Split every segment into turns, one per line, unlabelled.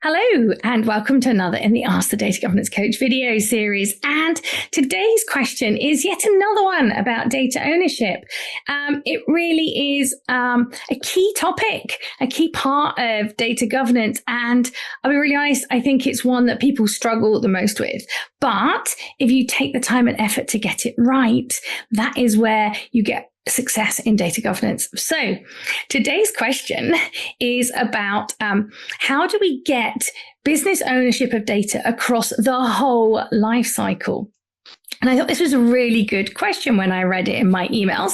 Hello, and welcome to another in the Ask the Data Governance Coach video series. And today's question is yet another one about data ownership. It really is a key topic, a key part of data governance. And I'll be really honest, I think it's one that people struggle the most with. But if you take the time and effort to get it right, that is where you get success in data governance. So today's question is about how do we get business ownership of data across the whole life cycle? And I thought this was a really good question when I read it in my emails.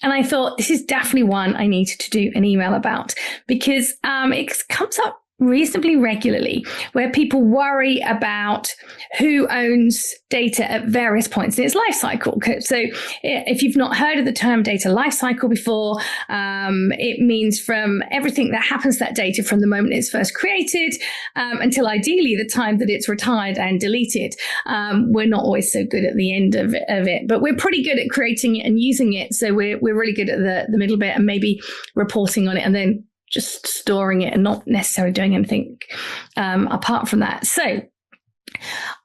And I thought this is definitely one I needed to do an email about because it comes up reasonably regularly where people worry about who owns data at various points in its life cycle. So if you've not heard of the term data life cycle before, it means from everything that happens to that data from the moment it's first created until ideally the time that it's retired and deleted. We're not always so good at the end of it, but we're pretty good at creating it and using it. So we're really good at the middle bit and maybe reporting on it and then just storing it and not necessarily doing anything apart from that. So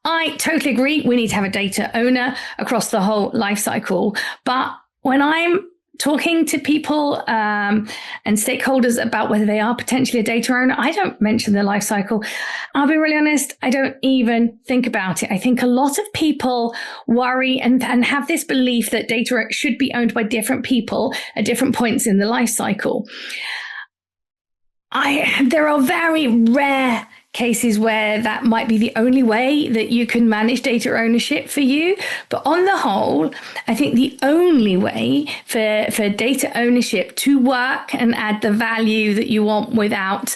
I totally agree. We need to have a data owner across the whole life cycle. But when I'm talking to people and stakeholders about whether they are potentially a data owner, I don't mention the life cycle. I'll be really honest, I don't even think about it. I think a lot of people worry and have this belief that data should be owned by different people at different points in the life cycle. There are very rare cases where that might be the only way that you can manage data ownership for you. But on the whole, I think the only way for data ownership to work and add the value that you want without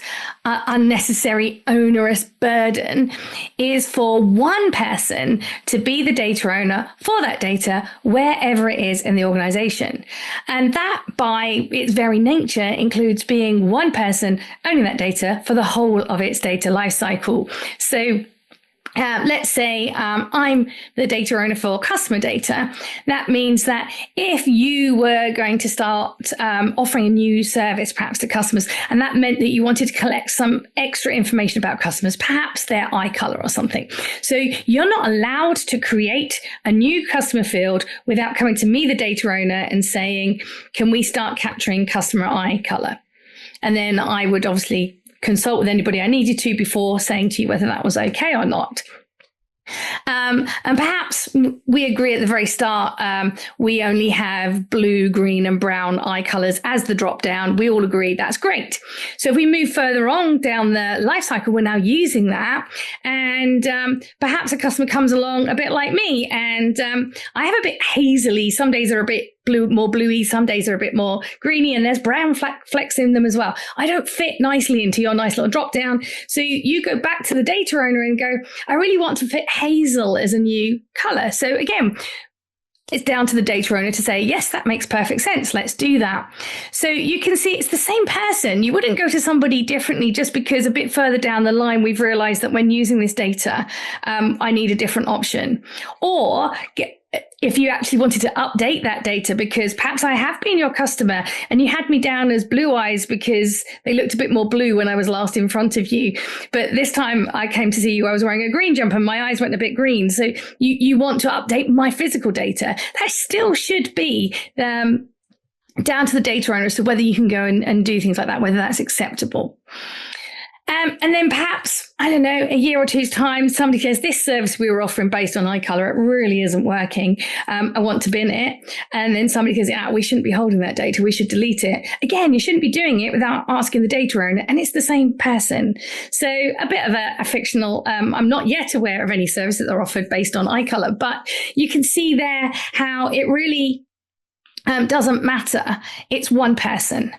unnecessary onerous burden is for one person to be the data owner for that data wherever it is in the organization. And that by its very nature includes being one person owning that data for the whole of its data life cycle. So let's say I'm the data owner for customer data. That means that if you were going to start offering a new service perhaps to customers, and that meant that you wanted to collect some extra information about customers, perhaps their eye color or something. So you're not allowed to create a new customer field without coming to me, the data owner, and saying, can we start capturing customer eye color? And then I would obviously consult with anybody I needed to before saying to you whether that was okay or not. And perhaps we agree at the very start, we only have blue, green and brown eye colors as the drop down. We all agree that's great. So if we move further on down the life cycle, we're now using that. And perhaps a customer comes along a bit like me and I have a bit hazily. Some days are a bit more bluey, some days are a bit more greeny, and there's brown flecks in them as well. I don't fit nicely into your nice little drop down. So you go back to the data owner and go, I really want to fit hazel as a new color. So again, it's down to the data owner to say, yes, that makes perfect sense. Let's do that. So you can see it's the same person. You wouldn't go to somebody differently just because a bit further down the line, we've realized that when using this data, I need a different option. Or if you actually wanted to update that data, because perhaps I have been your customer and you had me down as blue eyes because they looked a bit more blue when I was last in front of you. But this time I came to see you, I was wearing a green jumper and my eyes went a bit green. So you want to update my physical data. That still should be down to the data owner as to whether you can go and do things like that, whether that's acceptable. And then perhaps, I don't know, a year or two's time, somebody says, this service we were offering based on eye color, it really isn't working. I want to bin it. And then somebody goes, we shouldn't be holding that data. We should delete it. Again, you shouldn't be doing it without asking the data owner. And it's the same person. So a bit of a fictional, I'm not yet aware of any service that are offered based on eye color, but you can see there how it really doesn't matter. It's one person.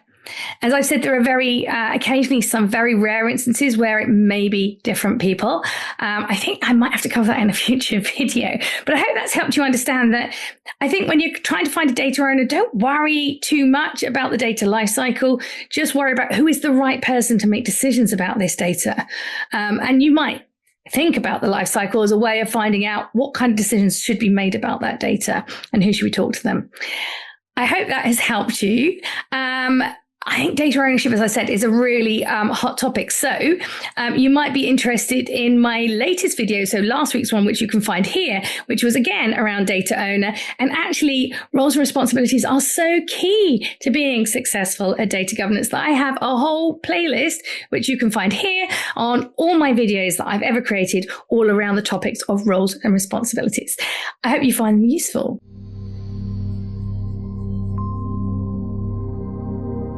As I said, there are very occasionally some very rare instances where it may be different people. I think I might have to cover that in a future video, but I hope that's helped you understand that I think when you're trying to find a data owner, don't worry too much about the data lifecycle. Just worry about who is the right person to make decisions about this data. And you might think about the life cycle as a way of finding out what kind of decisions should be made about that data and who should we talk to them. I hope that has helped you. I think data ownership, as I said, is a really hot topic. So you might be interested in my latest video. So last week's one, which you can find here, which was again around data owner. And actually, roles and responsibilities are so key to being successful at data governance that I have a whole playlist, which you can find here on all my videos that I've ever created, all around the topics of roles and responsibilities. I hope you find them useful.